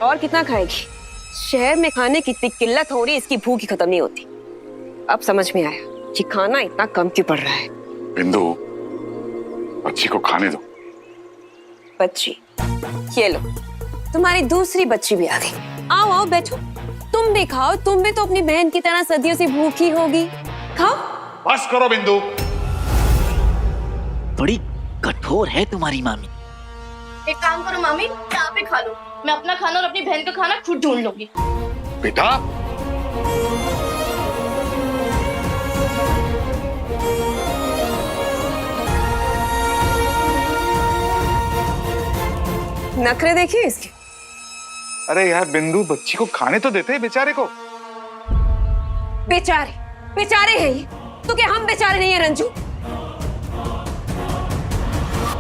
और कितना खाएगी? शहर में खाने की इतनी किल्लत हो रही है, इसकी भूख ही खत्म नहीं होती। अब समझ में आया कि खाना इतना कम क्यों पड़ रहा है। बिंदु, बच्ची को खाने दो। बच्ची? ये लो, तुम्हारी दूसरी बच्ची भी आ गई। आओ आओ बैठो, तुम भी खाओ, तुम भी तो अपनी बहन की तरह सदियों से भूखी होगी। खाओ। बस करो बिंदु। बड़ी कठोर है तुम्हारी मामी। एक काम करो मामी, आप ही खा लो, मैं अपना खाना और अपनी बहन का खाना खुद ढूंढ लूंगी। बेटा, नखरे देखिए इसके। अरे यार बिंदु, बच्ची को खाने तो देते हैं बेचारे को। बेचारे बेचारे हैं ये तो, क्या हम बेचारे नहीं है रंजू?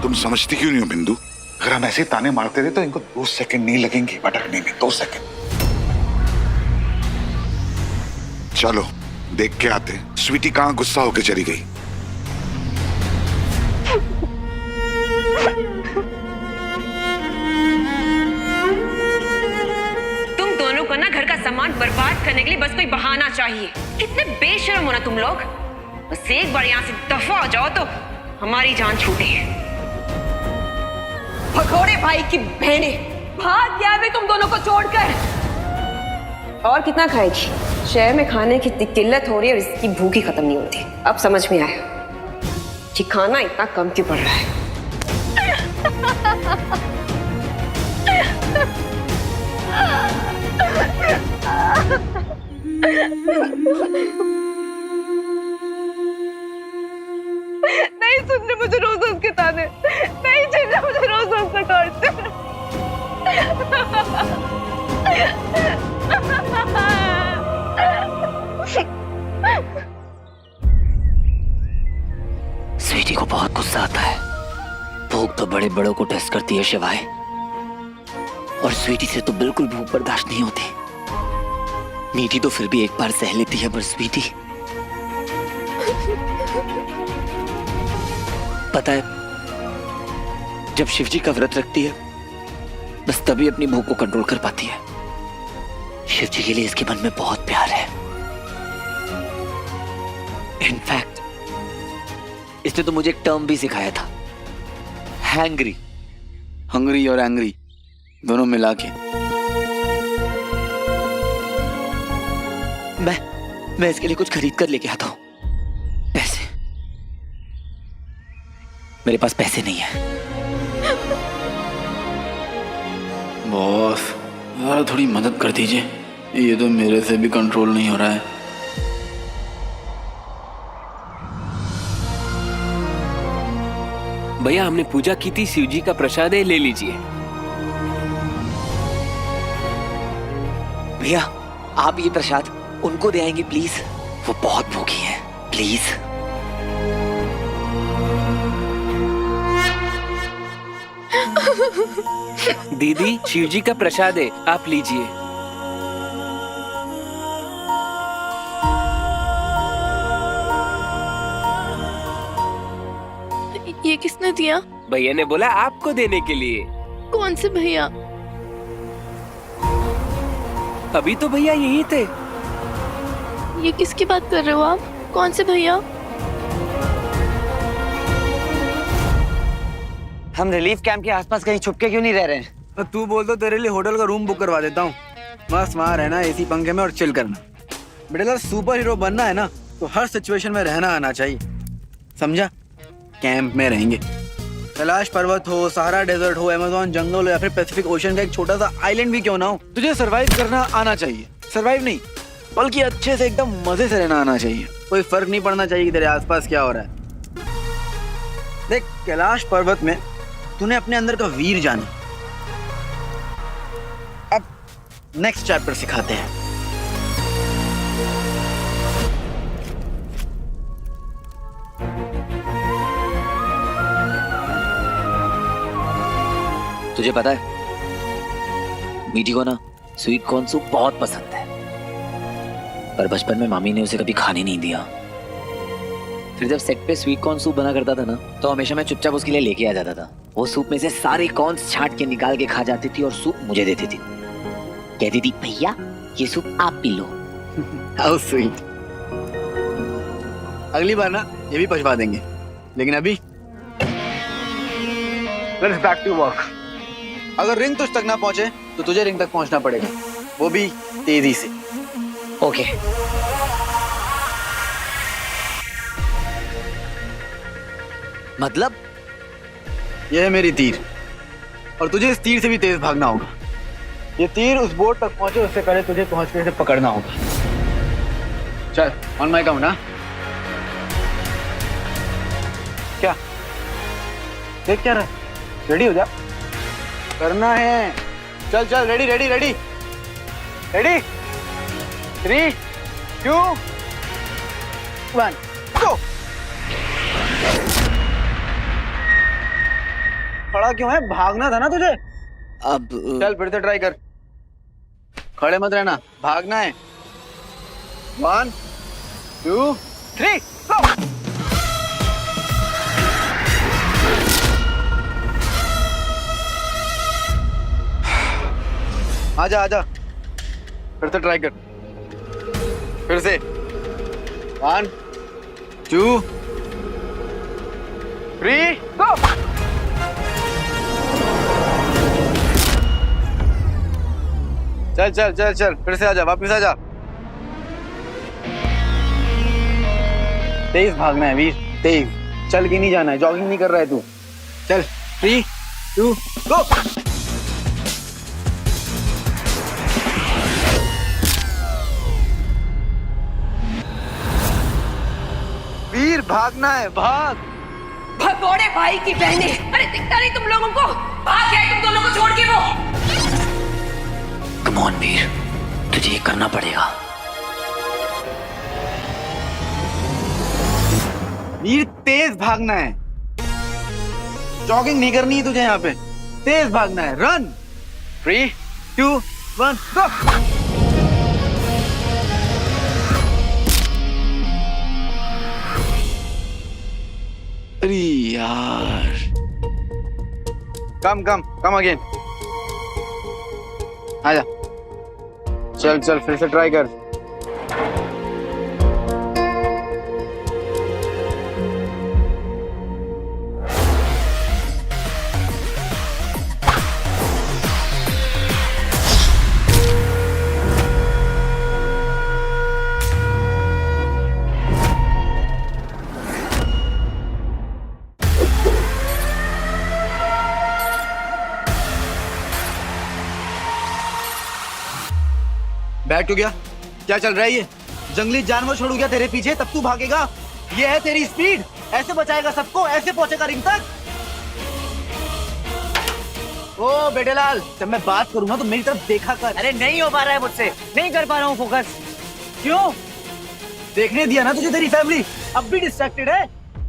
तुम समझती क्यों नहीं हो बिंदु? अगर हम ऐसे ताने मारते रहे तो इनको 2 सेकंड नहीं लगेंगे भटकने में। 2 सेकंड। चलो देख के आते स्वीटी कहाँ गुस्सा होके चली गई। तुम दोनों को ना घर का सामान बर्बाद करने के लिए बस कोई बहाना चाहिए। कितने बेशर्म हो ना तुम लोग। बस एक बार यहाँ से दफा हो जाओ तो हमारी जान छूटे। भगोड़े भाई की बहने, भाग गया मैं तुम दोनों को छोड़कर। और कितना खाएगी? शहर में खाने की इतनी किल्लत हो रही है और इसकी भूख ही खत्म नहीं होती। अब समझ में आया कि खाना इतना कम क्यों पड़ रहा है। नहीं सुनने मुझे रोज उसके ताने, नहीं सुनने मुझे रोज उससे डांटते। स्वीटी को बहुत गुस्सा आता है। भूख तो बड़े बड़ों को टेस्ट करती है शिवाय, और स्वीटी से तो बिल्कुल भूख बर्दाश्त नहीं होती। मीठी तो फिर भी एक बार सह लेती है, पर स्वीटी, पता है जब शिवजी का व्रत रखती है बस तभी अपनी भूख को कंट्रोल कर पाती है। शिवजी के लिए इसके मन में बहुत प्यार है। इनफैक्ट इसने तो मुझे एक टर्म भी सिखाया था, हैंग्री। हंगरी और एंग्री दोनों मिला के। मैं इसके लिए कुछ खरीद कर लेके आता हूं। पैसे, मेरे पास पैसे नहीं है। बॉस यार थोड़ी मदद कर दीजिए, ये तो मेरे से भी कंट्रोल नहीं हो रहा है। भैया हमने पूजा की थी, शिव जी का प्रसाद है, ले लीजिए। भैया आप ये प्रसाद उनको दे आएंगे प्लीज, वो बहुत भूखी हैं, प्लीज। दीदी शिव जी का प्रसाद है, आप लीजिए। ये किसने दिया? भैया ने बोला आपको देने के लिए। कौन से भैया? अभी तो भैया यही थे। ये किसकी बात कर रहे हो आप? कौन से भैया? हम रिलीफ कैंप के आसपास कहीं छुपके क्यों नहीं रह रहे हैं? तो तू बोल तो तेरे लिए होटल का रूम बुक करवा देता हूँ। बस वहाँ रहना, एसी पंखे में और चिल करना। बेटा सुपर हीरो बनना है ना तो हर सिचुएशन में रहना आना चाहिए, समझा? कैंप में रहेंगे, कैलाश पर्वत हो, सहारा डेजर्ट हो, अमेज़न जंगल हो, या फिर पैसिफिक ओशन का एक छोटा सा आइलैंड भी क्यों ना हो, तुझे सरवाइव करना आना चाहिए। सरवाइव नहीं बल्कि अच्छे से एकदम मजे से रहना आना चाहिए। कोई फर्क नहीं पड़ना चाहिए कि तेरे आसपास क्या हो रहा है। देख कैलाश पर्वत में तूने अपने अंदर का वीर जाना। अब नेक्स्ट चैप्टर सिखाते हैं। तुझे पता है मीठी को ना स्वीट कॉर्न सूप बहुत पसंद है, पर बचपन में मामी ने उसे कभी खाने नहीं दिया। फिर जब सेट पे स्वीट कॉर्न सूप बना करता था ना, तो हमेशा मैं चुपचाप उसके लिए लेके आ जाता था। वो सूप में से सारे कॉर्न्स छांट के निकाल के खा जाती थी और सूप मुझे देती थी। कहती थी भैया ये सूप आप पी लो। How sweet. अगली बार ना ये भी पछवा देंगे, लेकिन अभी लेट्स बैक टू वर्क। अगर रिंग तुझ तक ना पहुंचे तो तुझे रिंग तक पहुंचना पड़ेगा, वो भी तेजी से। ओके। मतलब ये है मेरी तीर, और तुझे इस तीर से भी तेज भागना होगा। ये तीर उस बोर्ड तक पहुंचे उससे पहले तुझे पहुंच के इसे पकड़ना होगा। चल ऑन माय काउंट। ना क्या देख क्या रहा, रेडी हो जा, करना है। चल चल, रेडी रेडी रेडी रेडी, 3 2 1 गो। खड़ा क्यों है, भागना था ना तुझे। अब चल फिर से ट्राई कर, खड़े मत रहना, भागना है। 1 2 3 गो। आजा आजा, फिर से ट्राई कर, फिर से 1 2 3 गो। चल चल चल चल, फिर से आजा, वापस आजा। तेज भागना है वीर, तेज, चल के नहीं जाना है, जॉगिंग नहीं कर रहा है तू। चल 3 2 गो। वीर भागना है, भाग। भगोड़े भाई की बहने, अरे दिखता नहीं तुम लोगों को, भाग गए तुम दोनों को छोड़ के वो। कम ऑन वीर, तुझे ये करना पड़ेगा। वीर तेज भागना है, जॉगिंग नहीं करनी है तुझे, यहाँ पे तेज भागना है। रन 3 2 1 गो। अरे यार, कम अगेन, आजा। चल चल, फिर से ट्राई कर। बैक टू गया, क्या चल रहा है ये? जंगली जानवर छोड़ गया तेरे पीछे, तब तू भागेगा? ये है तेरी स्पीड? ऐसे बचाएगा सबको, ऐसे पहुंचेगा रिंग तक? ओ बेटेलाल, जब मैं बात करूंगा तो मेरी तरफ देखा कर। अरे नहीं हो पा रहा है मुझसे, नहीं कर पा रहा हूँ फोकस। क्यों? देखने दिया ना तुझे तेरी फैमिली, अब भी डिस्ट्रैक्टेड है?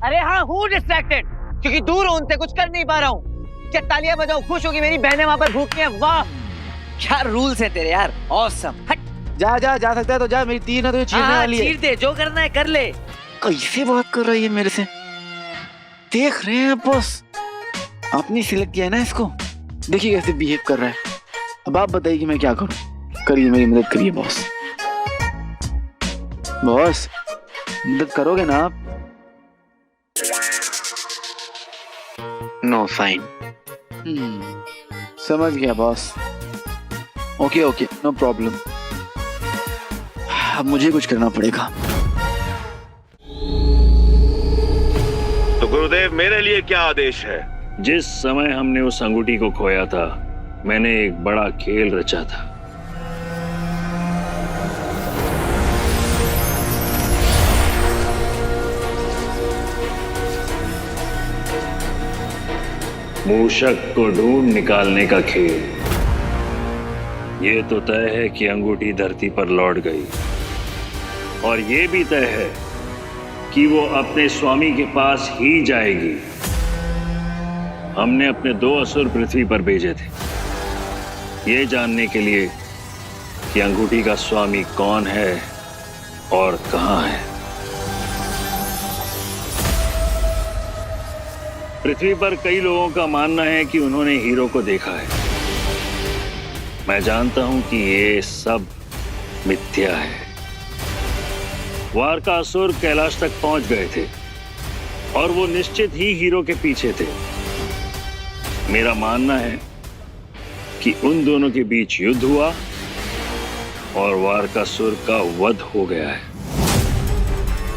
अरे हाँ हूँ डिस्ट्रैक्टेड, क्योंकि दूर हूँ उनसे, कुछ कर नहीं पा रहा हूँ। क्या तालियां बजाऊं, खुश होगी मेरी बहनें वहां पर भूखी हैं। वाह क्या रूल्स है तेरे यार, ऑसम। हट जा जा जा सकता है तो जा, मेरी तीर ना तुझे चीरने वाली है। चीर दे, जो करना है कर ले। कैसे बात कर रही है मेरे से, देख रहे हैं बॉस, आपने सिलेक्ट किया है ना इसको, देखिए कैसे बिहेव कर रहा है। अब आप बताइए कि मैं क्या करूं, करिए मेरी मदद करिए बॉस। बॉस मदद करोगे ना आप? No sign. समझ गया boss, okay okay no problem. अब मुझे कुछ करना पड़ेगा। तो गुरुदेव मेरे लिए क्या आदेश है? जिस समय हमने उस अंगूठी को खोया था, मैंने एक बड़ा खेल रचा था। मूषक को ढूंढ निकालने का खेल। ये तो तय है कि अंगूठी धरती पर लौट गई, और ये भी तय है कि वो अपने स्वामी के पास ही जाएगी। हमने अपने 2 असुर पृथ्वी पर भेजे थे, ये जानने के लिए कि अंगूठी का स्वामी कौन है और कहां है। पृथ्वी पर कई लोगों का मानना है कि उन्होंने हीरो को देखा है। मैं जानता हूं कि ये सब मिथ्या है। वार का असुर कैलाश तक पहुंच गए थे और वो निश्चित ही हीरो के पीछे थे। मेरा मानना है कि उन दोनों के बीच युद्ध हुआ और वारकासुर का वध हो गया है।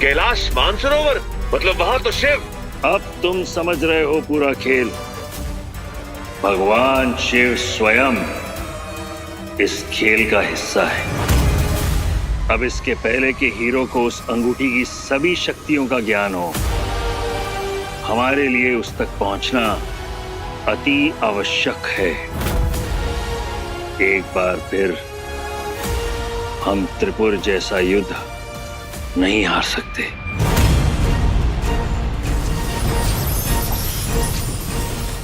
कैलाश मानसरोवर, मतलब वहां तो शिव। अब तुम समझ रहे हो पूरा खेल। भगवान शिव स्वयं इस खेल का हिस्सा है। अब इसके पहले कि हीरो को उस अंगूठी की सभी शक्तियों का ज्ञान हो, हमारे लिए उस तक पहुंचना अति आवश्यक है। एक बार फिर हम त्रिपुर जैसा युद्ध नहीं हार सकते।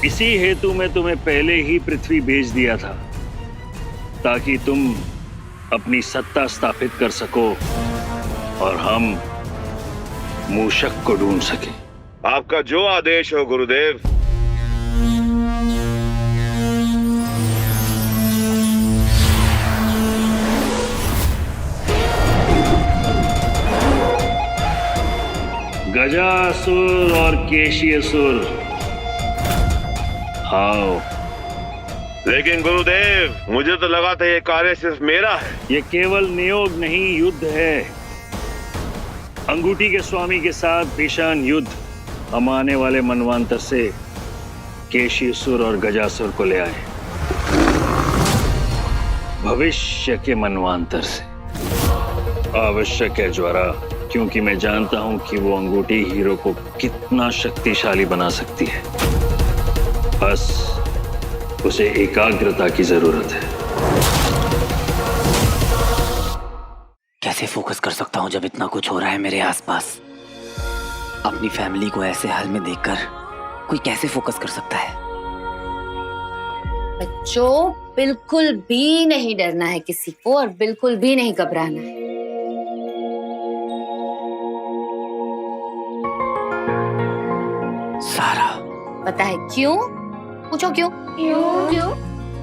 इसी हेतु मैं तुम्हें पहले ही पृथ्वी भेज दिया था, ताकि तुम अपनी सत्ता स्थापित कर सको और हम मूषक को ढूंढ सके। आपका जो आदेश हो गुरुदेव। गजासुर और केशियसुर, आओ। लेकिन गुरुदेव, मुझे तो लगा था ये कार्य सिर्फ मेरा है। ये केवल नियोग नहीं, युद्ध है। अंगूठी के स्वामी के साथ भीषण युद्ध हम आने वाले मनवांतर से केशियसुर और गजासुर को ले आए। भविष्य के मनवांतर से। आवश्यक है ज्वारा, क्योंकि मैं जानता हूं कि वो अंगूठी हीरो को कितना शक्तिशाली बना सकती है। बस उसे एकाग्रता की जरूरत है। कैसे फोकस कर सकता हूँ जब इतना कुछ हो रहा है मेरे आसपास? अपनी फैमिली को ऐसे हाल में देखकर कोई कैसे फोकस कर सकता है? बच्चों, बिल्कुल भी नहीं डरना है किसी को और बिल्कुल भी नहीं घबराना है। सारा, पता है क्यों? पूछो क्यों? क्यों?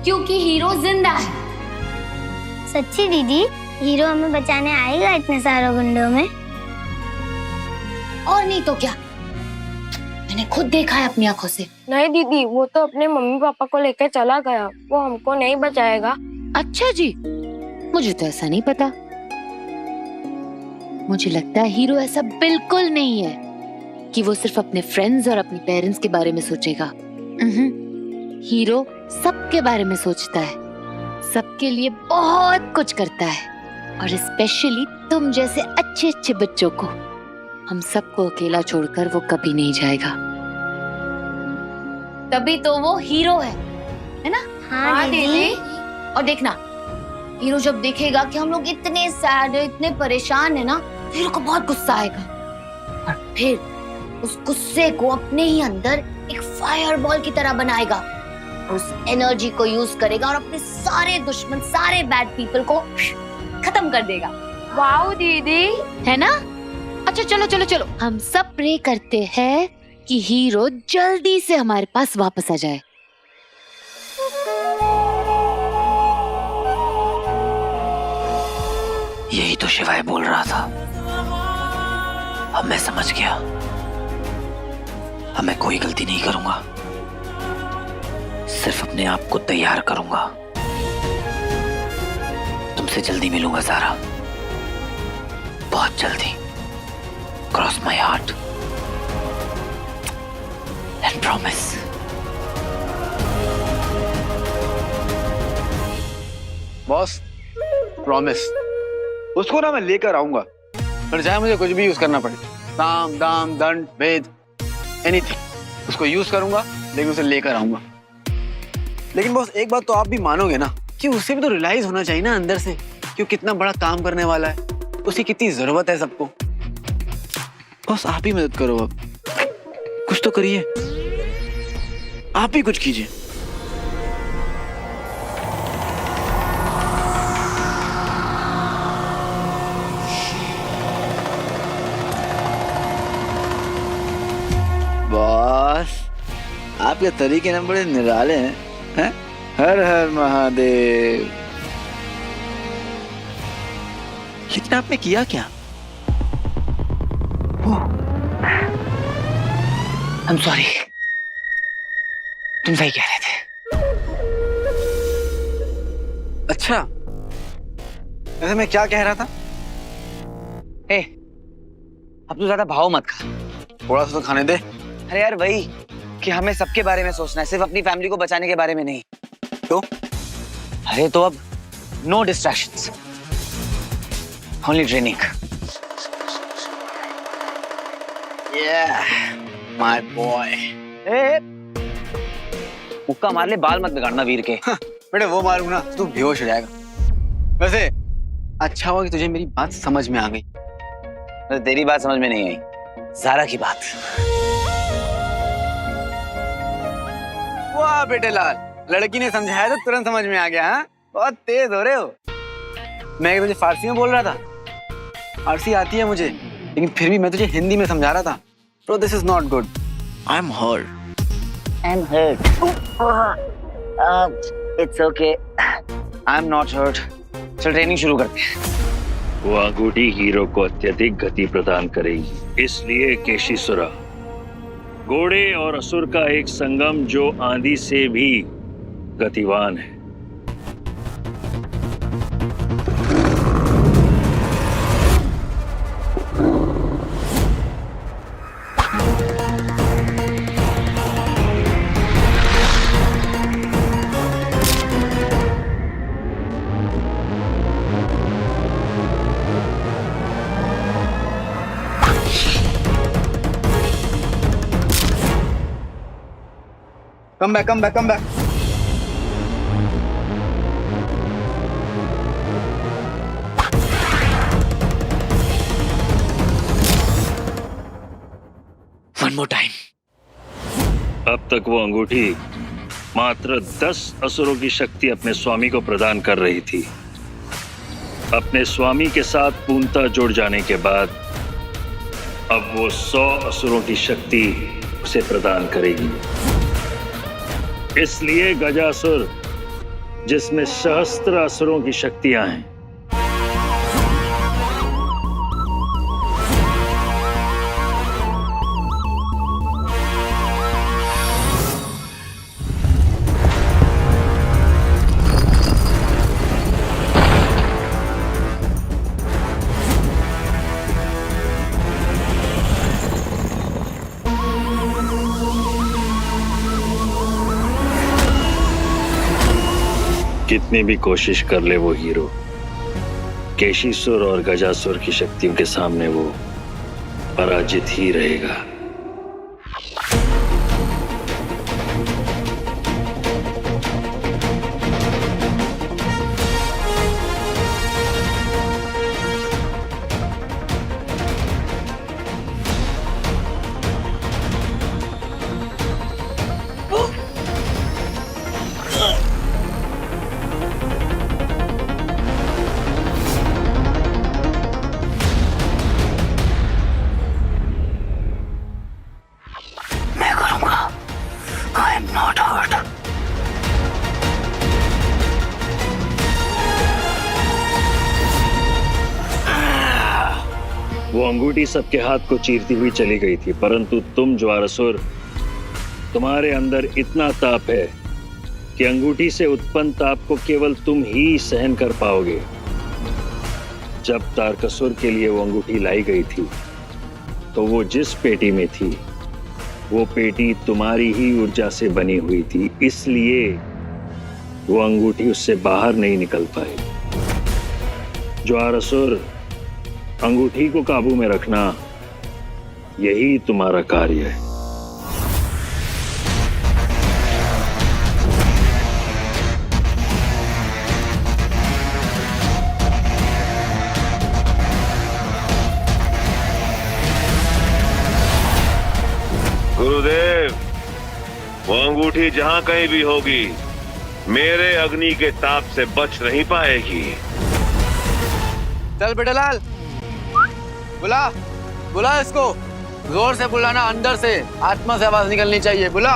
क्योंकि हीरो जिंदा है। सच्ची दीदी, हीरो हमें बचाने आएगा इतने सारे गुंडों में? और नहीं तो क्या, मैंने खुद देखा है अपनी आंखों से। नहीं दीदी, वो तो अपने मम्मी पापा को लेकर चला गया, वो हमको नहीं बचाएगा। अच्छा जी, मुझे तो ऐसा नहीं पता। मुझे लगता है हीरो ऐसा बिल्कुल नहीं है कि वो सिर्फ अपने फ्रेंड्स और अपने पेरेंट्स के बारे में सोचेगा। हीरो सबके बारे में सोचता है, सबके लिए बहुत कुछ करता है, और स्पेशली तुम जैसे अच्छे अच्छे बच्चों को, हम सबको अकेला छोड़कर वो कभी नहीं जाएगा। तभी तो वो हीरो है ना? हाँ दीदी। और देखना, हीरो जब देखेगा कि हम लोग इतने सैड है, इतने परेशान है ना, हीरो को बहुत गुस्सा आएगा और फिर उस गुस्से को अपने ही अंदर एक फायर बॉल की तरह बनाएगा और उस एनर्जी को यूज करेगा और अपने सारे दुश्मन, सारे बैड पीपल को खत्म कर देगा। वाओ दीदी, है ना? अच्छा चलो चलो चलो, हम सब प्रे करते हैं कि हीरो जल्दी से हमारे पास वापस आ जाए। यही तो शिवाय बोल रहा था। अब मैं समझ गया। अब मैं कोई गलती नहीं करूंगा, सिर्फ अपने आप को तैयार करूंगा। तुमसे जल्दी मिलूंगा सारा, बहुत जल्दी। Cross my heart and promise. Boss, promise. उसको ना मैं लेकर आऊंगा, फिर चाहे मुझे कुछ भी यूज करना पड़े, साम दाम दंड भेद, एनीथिंग, उसको यूज करूंगा, लेकिन उसे लेकर आऊंगा। लेकिन बॉस, एक बात तो आप भी मानोगे ना कि उसे भी तो रियलाइज होना चाहिए ना अंदर से कि वो कितना बड़ा काम करने वाला है, उसकी कितनी जरूरत है सबको। बॉस, आप ही मदद करो, अब कुछ तो करिए, आप ही कुछ कीजिए। बॉस, आपके तरीके ना बड़े निराले हैं? हर हर महादेव। लेकिन आपने किया क्या? I'm sorry. तुम सही कह रहे थे। अच्छा, वैसे मैं क्या कह रहा था? ए, अब तू ज्यादा भाव मत खा। थोड़ा सा तो खाने दे। अरे यार वही कि हमें सबके बारे में सोचना है, सिर्फ अपनी फैमिली को बचाने के बारे में नहीं। तो? अरे तो अब no distractions, only training. My boy. ए, मुक्का मार ले, बाल मत बिगाड़ना वीर के। बेटे वो मारूंगा ना तू बेहोश हो जाएगा। वैसे अच्छा हुआ कि तुझे मेरी बात समझ में आ गई। तो तेरी बात समझ में नहीं आई, ज़ारा की बात। वाह बेटे लाल, लड़की ने समझाया तो तुरंत समझ में आ गया। हाँ, बहुत तेज हो रहे हो। मैं तुझे फारसी में बोल रहा था, फारसी आती है मुझे, लेकिन फिर भी मैं तुझे हिंदी में समझा रहा था। Bro, this is not good. I'm hurt. I'm hurt. It's okay. I'm not hurt. चल ट्रेनिंग शुरू करते हैं। वो अंगूठी हीरो को अत्यधिक गति प्रदान करेगी, इसलिए केशीसुरा घोड़े और असुर का एक संगम जो आंधी से भी गतिवान है। Come back, come back, come back. One more time. अब तक वो अंगूठी मात्र 10 असुरों की शक्ति अपने स्वामी को प्रदान कर रही थी। अपने स्वामी के साथ पूर्णतः जुड़ जाने के बाद अब वो 100 असुरों की शक्ति उसे प्रदान करेगी। इसलिए गजासुर, जिसमें सहस्त्र असुरों की शक्तियां हैं, कितनी भी कोशिश कर ले वो हीरो, केशीसुर और गजासुर की शक्तियों के सामने वो पराजित ही रहेगा। वो अंगूठी सबके हाथ को चीरती हुई चली गई थी, परंतु तुम ज्वारसुर, तुम्हारे अंदर इतना ताप है कि अंगूठी से उत्पन्न ताप को केवल तुम ही सहन कर पाओगे। जब तारकासुर के लिए वो अंगूठी लाई गई थी तो वो जिस पेटी में थी वो पेटी तुम्हारी ही ऊर्जा से बनी हुई थी, इसलिए वो अंगूठी उससे बाहर नहीं निकल पाई। ज्वारसुर, अंगूठी को काबू में रखना यही तुम्हारा कार्य है। गुरुदेव, वो अंगूठी जहां कहीं भी होगी, मेरे अग्नि के ताप से बच नहीं पाएगी। चल बेटा लाल, बुला बुला इसको, जोर से बुलाना, अंदर से आत्मा से आवाज निकलनी चाहिए। बुला।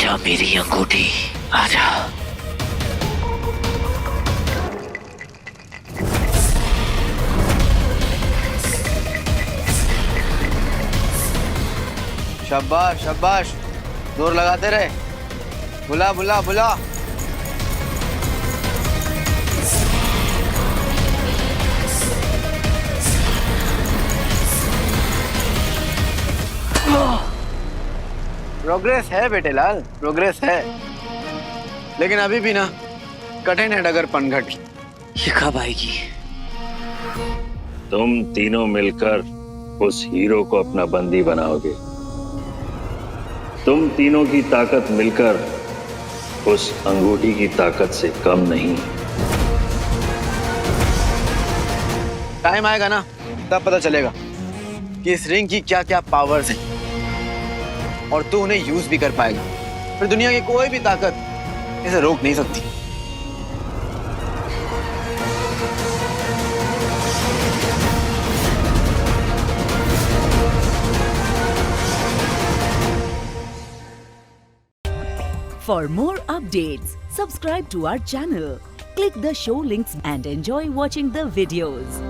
आजा मेरी अंगूठी, आजा। शाबाश शाबाश, जोर लगाते रहे। बुला बुला बुला। प्रोग्रेस है बेटे लाल, प्रोग्रेस है, लेकिन अभी भी ना कठिन है डगर पनघट। ये कब आएगी? तुम तीनों मिलकर उस हीरो को अपना बंदी बनाओगे। तुम तीनों की ताकत मिलकर उस अंगूठी की ताकत से कम नहीं। टाइम आएगा ना तब पता चलेगा कि इस रिंग की क्या क्या पावर्स हैं, और तू उन्हें यूज भी कर पाएगा। फिर दुनिया की कोई भी ताकत इसे रोक नहीं सकती। For more updates, subscribe to our channel, click the show links and enjoy watching the videos.